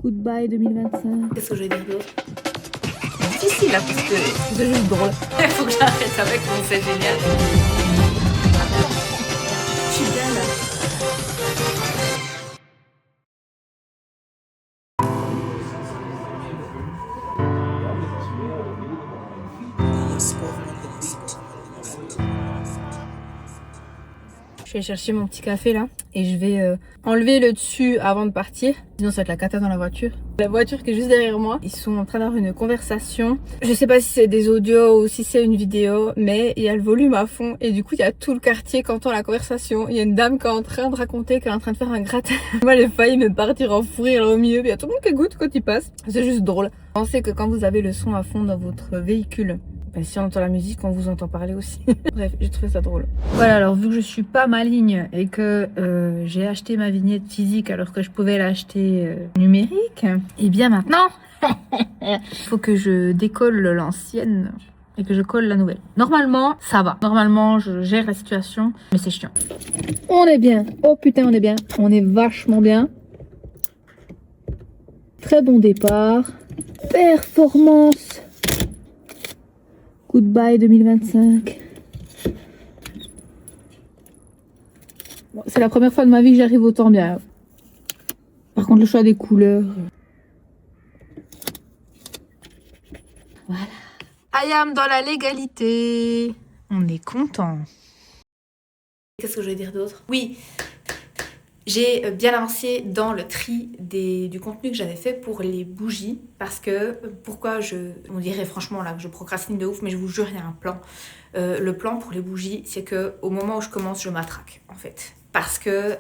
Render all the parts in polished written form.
Goodbye 2025. Qu'est-ce que je vais dire d'autre? C'est difficile là parce que c'est juste drôle. Il faut que j'arrête avec mon c'est génial. Je suis bien là. Je vais chercher mon petit café là et je vais enlever le dessus avant de partir. Sinon ça va être la cata dans la voiture. La voiture qui est juste derrière moi, ils sont en train d'avoir une conversation. Je sais pas si c'est des audios ou si c'est une vidéo, mais il y a le volume à fond et du coup il y a tout le quartier qui entend la conversation. Il y a une dame qui est en train de raconter qu'elle est en train de faire un gratin. Moi j'ai failli me partir en fou rire là au milieu, puis il y a tout le monde qui goûte quand il passe. C'est juste drôle. Pensez que quand vous avez le son à fond dans votre véhicule, ben, si on entend la musique, on vous entend parler aussi. Bref, j'ai trouvé ça drôle. Voilà, alors vu que je suis pas maligne et que j'ai acheté ma vignette physique alors que je pouvais l'acheter numérique, et bien maintenant, il faut que je décolle l'ancienne et que je colle la nouvelle. Normalement, ça va. Normalement, je gère la situation, mais c'est chiant. On est bien. Oh putain, on est bien. On est vachement bien. Très bon départ. Performance. Goodbye 2025. Bon, c'est la première fois de ma vie que j'arrive autant bien. Par contre, le choix des couleurs. Voilà. I am dans la légalité. On est content. Qu'est-ce que je vais dire d'autre? Oui, j'ai bien avancé dans le tri du contenu que j'avais fait pour les bougies. Parce que, on dirait franchement là que je procrastine de ouf, mais je vous jure, il y a un plan. Le plan pour les bougies, c'est que au moment où je commence, je m'attraque en fait. Parce que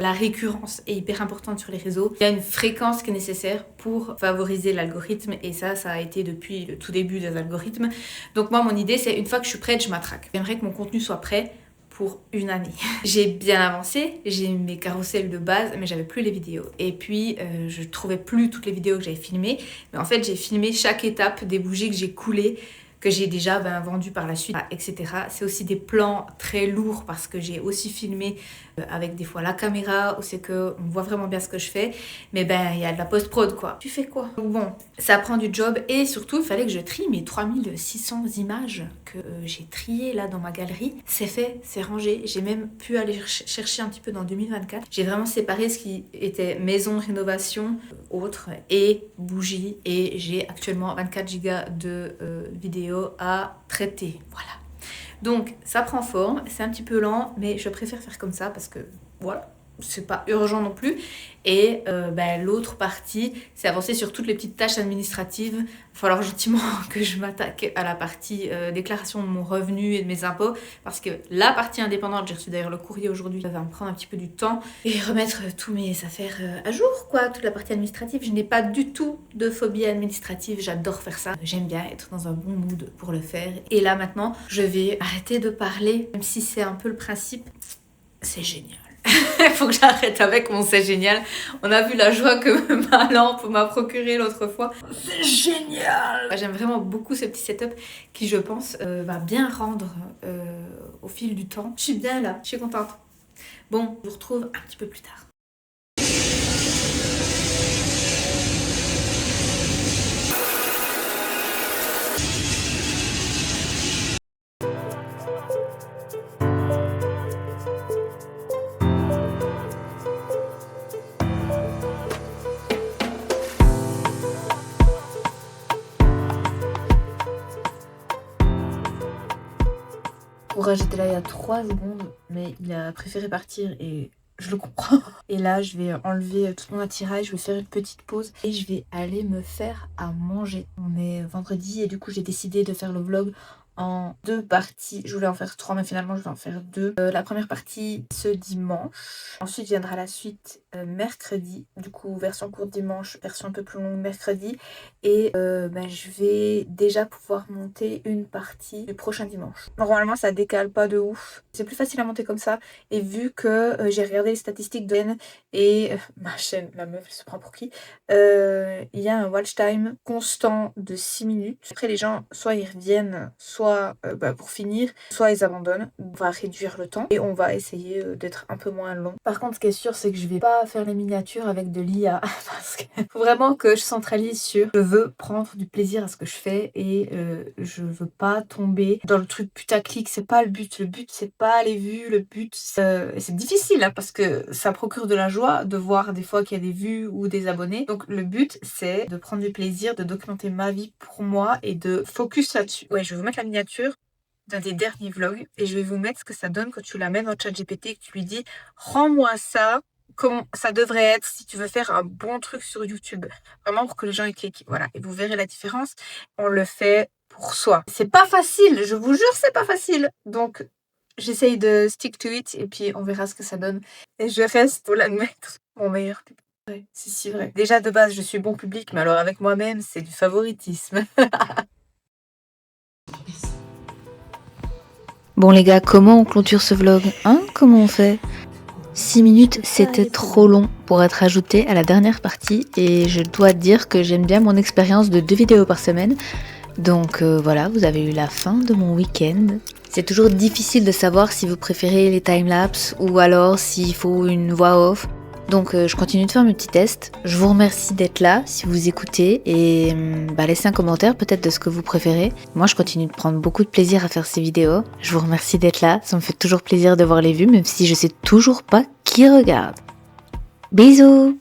la récurrence est hyper importante sur les réseaux. Il y a une fréquence qui est nécessaire pour favoriser l'algorithme et ça a été depuis le tout début des algorithmes. Donc moi, mon idée, c'est une fois que je suis prête, je m'attraque. J'aimerais que mon contenu soit prêt pour une année. J'ai bien avancé, j'ai mes carousels de base, mais j'avais plus les vidéos. Et puis, je trouvais plus toutes les vidéos que j'avais filmées. Mais en fait, j'ai filmé chaque étape des bougies que j'ai coulées, que j'ai déjà vendu par la suite, etc. C'est aussi des plans très lourds parce que j'ai aussi filmé avec des fois la caméra où c'est que on voit vraiment bien ce que je fais, mais ben il y a de la post-prod quoi. Tu fais quoi? Bon, ça prend du job et surtout il fallait que je trie mes 3600 images que j'ai triées là dans ma galerie. C'est fait, c'est rangé. J'ai même pu aller chercher un petit peu dans 2024. J'ai vraiment séparé ce qui était maison, rénovation, autres et bougies et j'ai actuellement 24 gigas de vidéos à traiter. Voilà. Donc ça prend forme, c'est un petit peu lent, mais je préfère faire comme ça parce que voilà, c'est pas urgent non plus. Et l'autre partie, c'est avancer sur toutes les petites tâches administratives. Il va falloir gentiment que je m'attaque à la partie déclaration de mon revenu et de mes impôts. Parce que la partie indépendante, j'ai reçu d'ailleurs le courrier aujourd'hui, ça va me prendre un petit peu du temps. Et remettre tous mes affaires à jour, quoi, toute la partie administrative. Je n'ai pas du tout de phobie administrative, j'adore faire ça. J'aime bien être dans un bon mood pour le faire. Et là maintenant, je vais arrêter de parler, même si c'est un peu le principe. C'est génial. Il faut que j'arrête avec mon c'est génial. On a vu la joie que ma lampe m'a procuré l'autre fois. C'est génial. J'aime vraiment beaucoup ce petit setup qui, je pense, va bien rendre au fil du temps. Je suis bien là, je suis contente. Bon, je vous retrouve un petit peu plus tard. Courage était là il y a 3 secondes, mais il a préféré partir et je le comprends. Et là, je vais enlever tout mon attirail, je vais faire une petite pause et je vais aller me faire à manger. On est vendredi et du coup, j'ai décidé de faire le vlog en 2 parties. Je voulais en faire 3, mais finalement, je vais en faire 2. La première partie ce dimanche. Ensuite, viendra la suite mercredi. Du coup, version courte dimanche, version un peu plus longue mercredi. Et je vais déjà pouvoir monter une partie du prochain dimanche. Normalement, ça décale pas de ouf. C'est plus facile à monter comme ça. Et vu que j'ai regardé les statistiques de chaîne et ma chaîne, la meuf, elle se prend pour qui, il y a un watch time constant de 6 minutes. Après, les gens, soit ils reviennent, soit soit pour finir, soit ils abandonnent. On va réduire le temps et on va essayer d'être un peu moins long. Par contre, ce qui est sûr, c'est que je vais pas faire les miniatures avec de l'IA parce qu'il faut vraiment que je centralise sur je veux prendre du plaisir à ce que je fais et je veux pas tomber dans le truc putaclic. C'est pas le but. Le but, c'est pas les vues. Le but, c'est difficile parce que ça procure de la joie de voir des fois qu'il y a des vues ou des abonnés. Donc le but, c'est de prendre du plaisir, de documenter ma vie pour moi et de focus là-dessus. Ouais, je vais vous mettre la miniature d'un des derniers vlogs et je vais vous mettre ce que ça donne quand tu la mets dans ChatGPT et que tu lui dis rends-moi ça comme ça devrait être si tu veux faire un bon truc sur YouTube. Vraiment pour que les gens y cliquent. Voilà, et vous verrez la différence. On le fait pour soi. C'est pas facile, je vous jure, c'est pas facile. Donc j'essaye de stick to it et puis on verra ce que ça donne. Et je reste, pour l'admettre, mon meilleur public. Ouais, c'est si vrai. Déjà de base, je suis bon public, mais alors avec moi-même, c'est du favoritisme. Bon les gars, comment on clôture ce vlog, hein? Comment on fait? 6 minutes, c'était trop long pour être ajouté à la dernière partie et je dois dire que j'aime bien mon expérience de 2 vidéos par semaine. Donc voilà, vous avez eu la fin de mon week-end. C'est toujours difficile de savoir si vous préférez les timelapses ou alors s'il faut une voix off. Donc je continue de faire mes petits tests. Je vous remercie d'être là si vous écoutez et laissez un commentaire peut-être de ce que vous préférez. Moi je continue de prendre beaucoup de plaisir à faire ces vidéos. Je vous remercie d'être là, ça me fait toujours plaisir de voir les vues même si je sais toujours pas qui regarde. Bisous!